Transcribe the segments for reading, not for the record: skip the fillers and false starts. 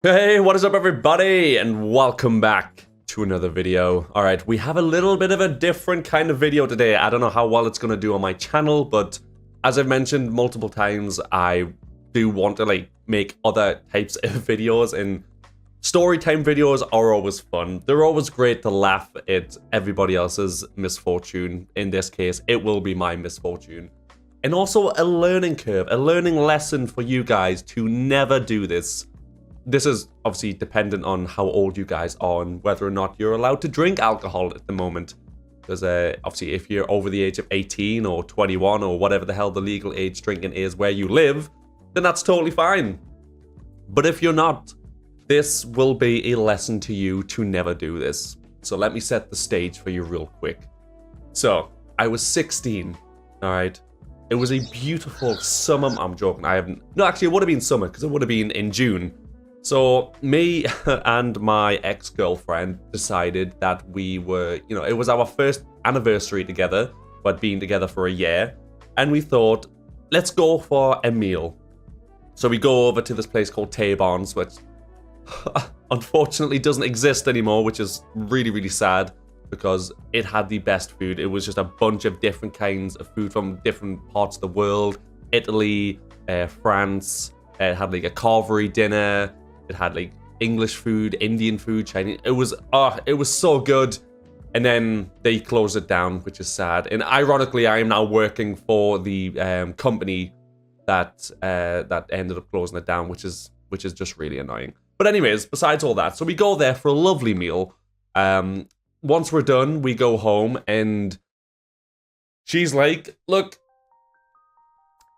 Hey, what is up everybody, and welcome back to another video. Alright, we have a little bit of a different kind of video today. I don't know how well it's going to do on my channel, but as I've mentioned multiple times, I do want to make other types of videos, and storytime videos are always fun. They're always great to laugh at everybody else's misfortune. In this case, it will be my misfortune. And also a learning curve, a learning lesson for you guys to never do this. This is obviously dependent on how old you guys are and whether or not you're allowed to drink alcohol at the moment. Because obviously if you're over the age of 18 or 21 or whatever the hell the legal age drinking is where you live, then that's totally fine. But if you're not, this will be a lesson to you to never do this. So let me set the stage for you real quick. So I was 16, all right? It was a beautiful summer. I'm joking. No, actually it would have been summer because it would have been in June. So me and my ex-girlfriend decided that we were, it was our first anniversary together, but being together for a year. And we thought, let's go for a meal. So we go over to this place called Taborn's, which unfortunately doesn't exist anymore, which is really, really sad because it had the best food. It was just a bunch of different kinds of food from different parts of the world. Italy, France, it had like a carvery dinner. It had like English food, Indian food, Chinese. It was so good. And then they closed it down, which is sad. And ironically, I am now working for the company that ended up closing it down, which is just really annoying. But anyways, besides all that, so we go there for a lovely meal. Once we're done, we go home and she's like, look,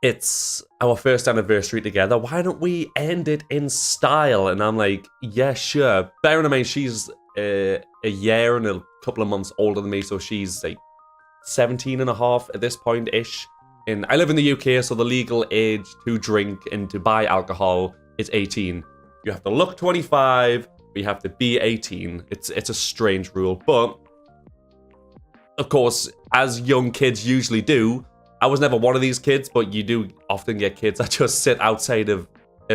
it's our first anniversary together. Why don't we end it in style? And I'm like, yeah, sure. Bearing in mind, she's a year and a couple of months older than me. So she's like 17 and a half at this point-ish. And I live in the UK, so the legal age to drink and to buy alcohol is 18. You have to look 25, but you have to be 18. It's a strange rule. But, of course, as young kids usually do, I was never one of these kids, but you do often get kids that just sit outside of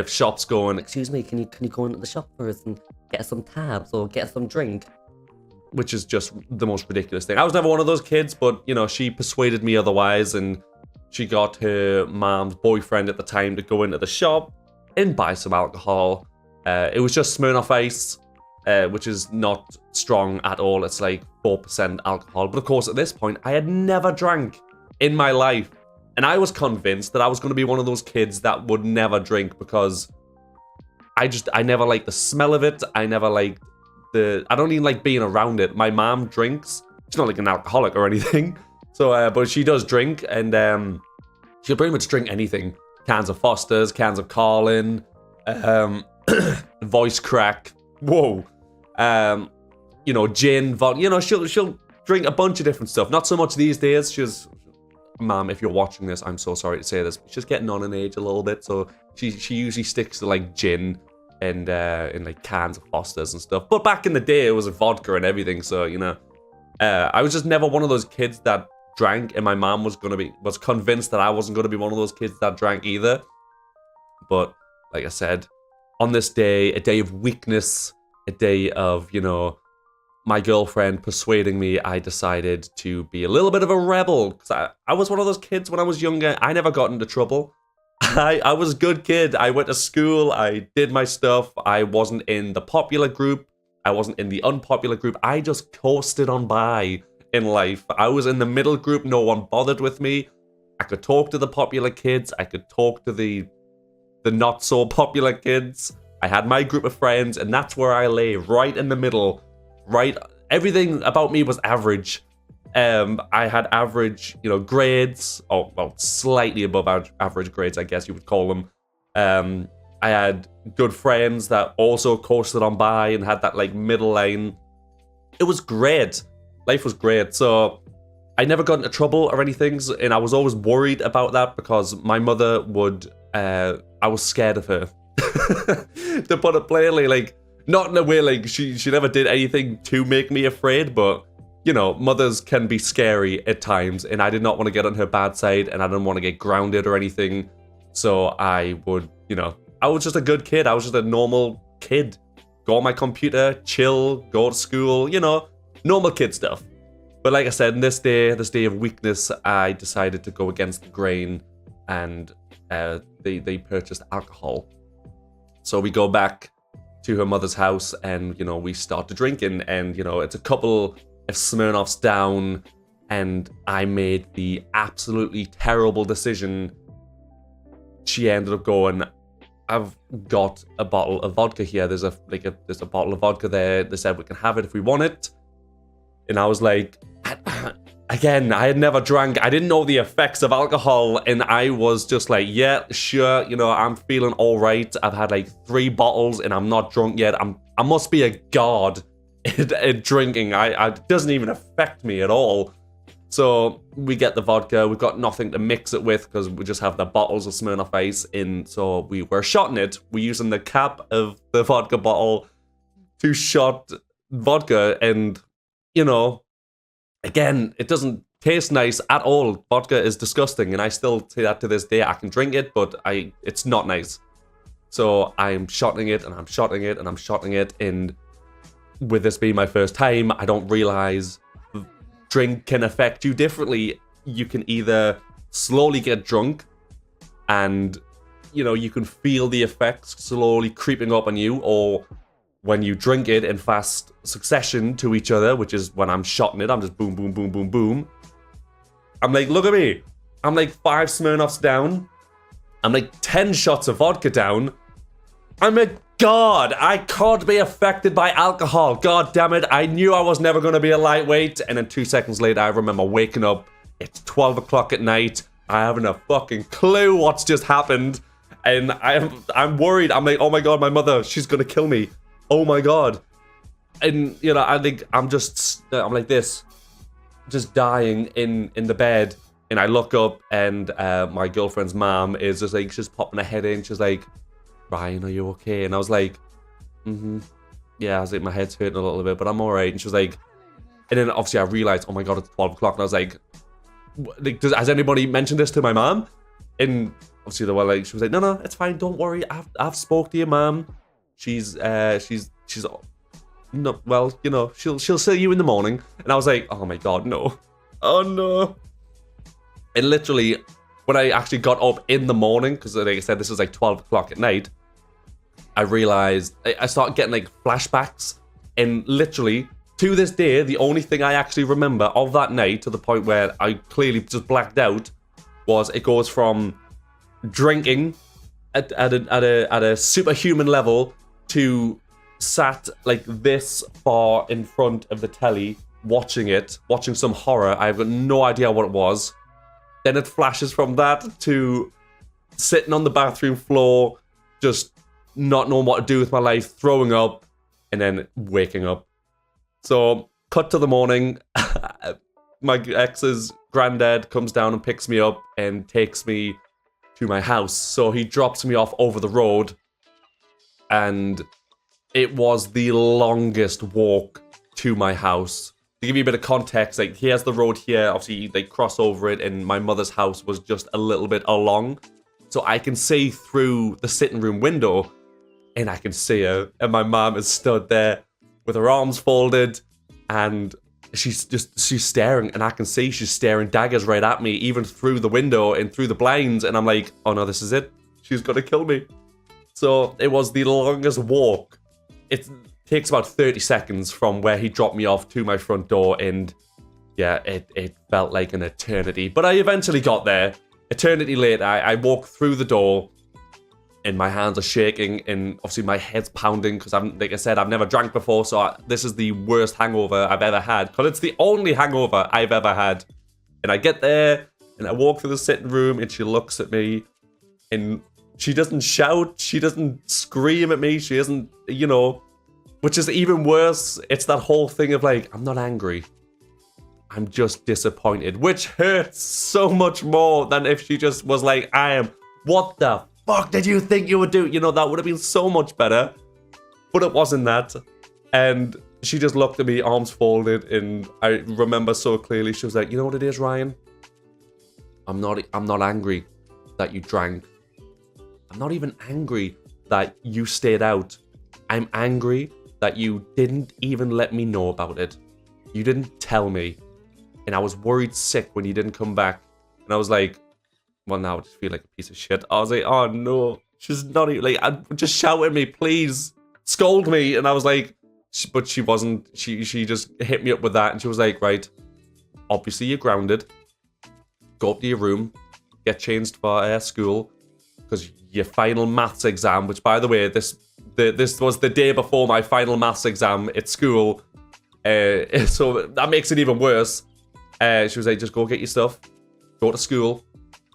shops going, excuse me, can you go into the shop first and get some tabs or get some drink? Which is just the most ridiculous thing. I was never one of those kids, but, she persuaded me otherwise, and she got her mom's boyfriend at the time to go into the shop and buy some alcohol. It was just Smirnoff Ice, which is not strong at all. It's like 4% alcohol. But of course, at this point, I had never drank in my life, and I was convinced that I was going to be one of those kids that would never drink because I never liked the smell of it. I never liked I don't even like being around it. My mom drinks. She's not like an alcoholic or anything, so but she does drink, and she'll pretty much drink anything. Cans of Foster's, cans of Carlin, voice crack, whoa, gin, vodka, she'll drink a bunch of different stuff. Not so much these days. Mom, if you're watching this, I'm so sorry to say this, but she's getting on in age a little bit, so she usually sticks to like gin and like cans of Foster's and stuff. But back in the day, it was vodka and everything, so I was just never one of those kids that drank, and my mom was convinced that I wasn't gonna be one of those kids that drank either. But like I said, on this day, a day of weakness, a day of my girlfriend persuading me, I decided to be a little bit of a rebel. Because I was one of those kids when I was younger. I never got into trouble. I was a good kid. I went to school. I did my stuff. I wasn't in the popular group. I wasn't in the unpopular group. I just coasted on by in life. I was in the middle group. No one bothered with me. I could talk to the popular kids. I could talk to the not so popular kids. I had my group of friends, and that's where I lay, right in the middle. Right, everything about me was average. I had average, grades. Oh, well, slightly above average grades, I guess you would call them. I had good friends that also coasted on by and had that like middle line. It was great. Life was great. So I never got into trouble or anything, and I was always worried about that because my mother would. I was scared of her, to put it plainly, like. Not in a way like she never did anything to make me afraid, but mothers can be scary at times, and I did not want to get on her bad side, and I didn't want to get grounded or anything. So I would, I was just a good kid. I was just a normal kid. Go on my computer, chill, go to school, you know, normal kid stuff. But like I said, this day of weakness, I decided to go against the grain, and they purchased alcohol. So we go back to her mother's house, and, you know, we start drinking, and, you know, it's a couple of Smirnoffs down, and I made the absolutely terrible decision. She ended up going, I've got a bottle of vodka here. There's a bottle of vodka there. They said we can have it if we want it. And I was like, again, I had never drank. I didn't know the effects of alcohol, and I was just like, yeah, sure, you know, I'm feeling all right. I've had like 3 bottles, and I'm not drunk yet. I must be a god at drinking. It doesn't even affect me at all. So we get the vodka. We've got nothing to mix it with because we just have the bottles of Smirnoff Ice in. So we were shotting it. We're using the cap of the vodka bottle to shot vodka, and, you know, again, it doesn't taste nice at all. Vodka is disgusting, and I still say that to this day. I can drink it, but it's not nice. So I'm shotting it, and I'm shotting it, and I'm shotting it, and with this being my first time, I don't realize drink can affect you differently. You can either slowly get drunk, and, you know, you can feel the effects slowly creeping up on you, or when you drink it in fast succession to each other, which is when I'm shotting it, I'm just boom, boom, boom, boom, boom. I'm like, look at me. I'm like 5 Smirnoffs down. I'm like 10 shots of vodka down. I'm a god. I can't be affected by alcohol. God damn it. I knew I was never going to be a lightweight. And then 2 seconds later, I remember waking up. It's 12 o'clock at night. I haven't a fucking clue what's just happened. And I'm worried. I'm like, oh my god, my mother, she's going to kill me. Oh my god. And, you know, I think I'm like this, just dying in the bed. And I look up, and my girlfriend's mom is just like, she's popping her head in. She's like, Ryan, are you okay? And I was like, yeah, I was like, my head's hurting a little bit, but I'm all right. And she was like, and then obviously I realized, oh my god, it's 12 o'clock. And I was like, has anybody mentioned this to my mom? And obviously they were like, she was like, no, it's fine, don't worry. I've spoke to your mom. She's no, well, you know, she'll see you in the morning. And I was like, oh my god, no. Oh no. And literally, when I actually got up in the morning, because like I said, this was like 12 o'clock at night, I realized, I started getting like flashbacks. And literally, to this day, the only thing I actually remember of that night, to the point where I clearly just blacked out, was it goes from drinking at a superhuman level to sat like this far in front of the telly, watching some horror. I've got no idea what it was. Then it flashes from that to sitting on the bathroom floor, just not knowing what to do with my life, throwing up, and then waking up. So, cut to the morning. My ex's granddad comes down and picks me up and takes me to my house. So he drops me off over the road, and it was the longest walk to my house. To give you a bit of context, like, here's the road here. Obviously, they cross over it, and my mother's house was just a little bit along. So I can see through the sitting room window, and I can see her. And my mom is stood there with her arms folded, and she's staring, and I can see she's staring daggers right at me, even through the window and through the blinds. And I'm like, oh no, this is it. She's gonna kill me. So it was the longest walk. It takes about 30 seconds from where he dropped me off to my front door, and yeah, it felt like an eternity. But I eventually got there. Eternity later, I walk through the door, and my hands are shaking, and obviously my head's pounding, because like I said, I've never drank before, so this is the worst hangover I've ever had, because it's the only hangover I've ever had. And I get there, and I walk through the sitting room, and she looks at me, and she doesn't shout, she doesn't scream at me, she doesn't, you know, which is even worse. It's that whole thing of like, I'm not angry, I'm just disappointed, which hurts so much more than if she just was like, I am, what the fuck did you think you would do? You know, that would have been so much better. But it wasn't that. And she just looked at me, arms folded, and I remember so clearly, she was like, you know what it is, Ryan? I'm not angry that you drank. I'm not even angry that you stayed out. I'm angry that you didn't even let me know about it. You didn't tell me. And I was worried sick when you didn't come back. And I was like, well, now I just feel like a piece of shit. I was like, oh no. She's not even, like, just shout at me, please. Scold me. And I was like, but she wasn't. She just hit me up with that. And she was like, right, obviously you're grounded. Go up to your room. Get changed for school. Because your final maths exam, which, by the way, this was the day before my final maths exam at school. So that makes it even worse. She was like, just go get your stuff. Go to school.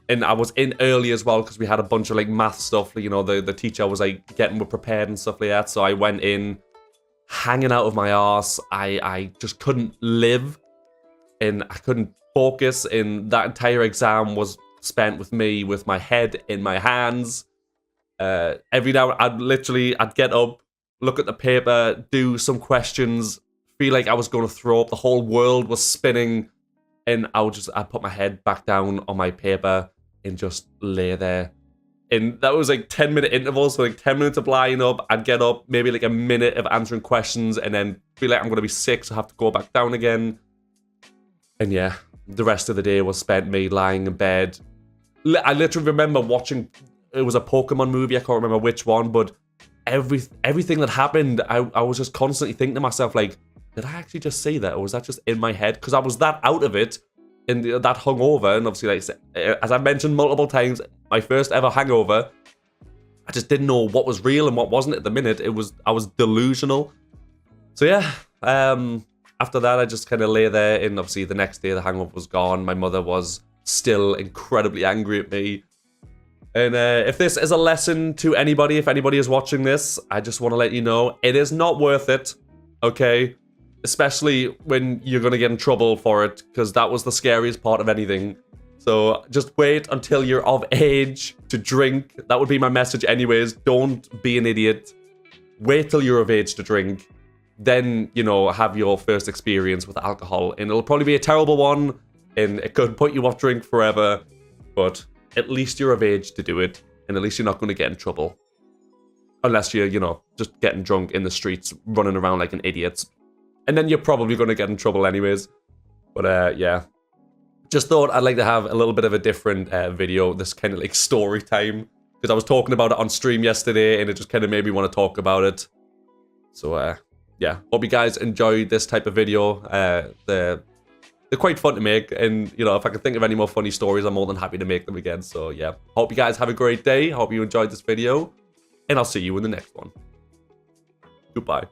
And I was in early as well because we had a bunch of like math stuff. You know, the teacher was like getting me prepared and stuff like that. So I went in hanging out of my arse. I just couldn't live and I couldn't focus. And that entire exam was spent with me with my head in my hands. Every now I'd get up, look at the paper, do some questions, feel like I was going to throw up. The whole world was spinning. And I'd put my head back down on my paper and just lay there. And that was like 10-minute intervals, so like 10 minutes of lying up, I'd get up, maybe like a minute of answering questions, and then feel like I'm going to be sick, so I have to go back down again. And yeah, the rest of the day was spent me lying in bed. I literally remember watching, it was a Pokemon movie, I can't remember which one, but everything that happened, I was just constantly thinking to myself, like, did I actually just say that, or was that just in my head? Because I was that out of it, and that hungover, and obviously, like, as I mentioned multiple times, my first ever hangover, I just didn't know what was real and what wasn't at the minute. I was delusional. So yeah, after that, I just kind of lay there, and obviously the next day the hangover was gone. My mother was still incredibly angry at me. And if this is a lesson to anybody, if anybody is watching this, I just want to let you know, it is not worth it, okay? Especially when you're going to get in trouble for it, because that was the scariest part of anything. So just wait until you're of age to drink. That would be my message anyways. Don't be an idiot. Wait till you're of age to drink. Then, you know, have your first experience with alcohol. And it'll probably be a terrible one, and it could put you off drink forever. But at least you're of age to do it, and at least you're not going to get in trouble. Unless you're, you know, just getting drunk in the streets, running around like an idiot. And then you're probably going to get in trouble anyways. But yeah. Just thought I'd like to have a little bit of a different video, this kind of like story time. Because I was talking about it on stream yesterday, and it just kind of made me want to talk about it. So yeah, hope you guys enjoyed this type of video. They're quite fun to make, and you know, if I can think of any more funny stories, I'm more than happy to make them again. So yeah, hope you guys have a great day. Hope you enjoyed this video, and I'll see you in the next one. Goodbye.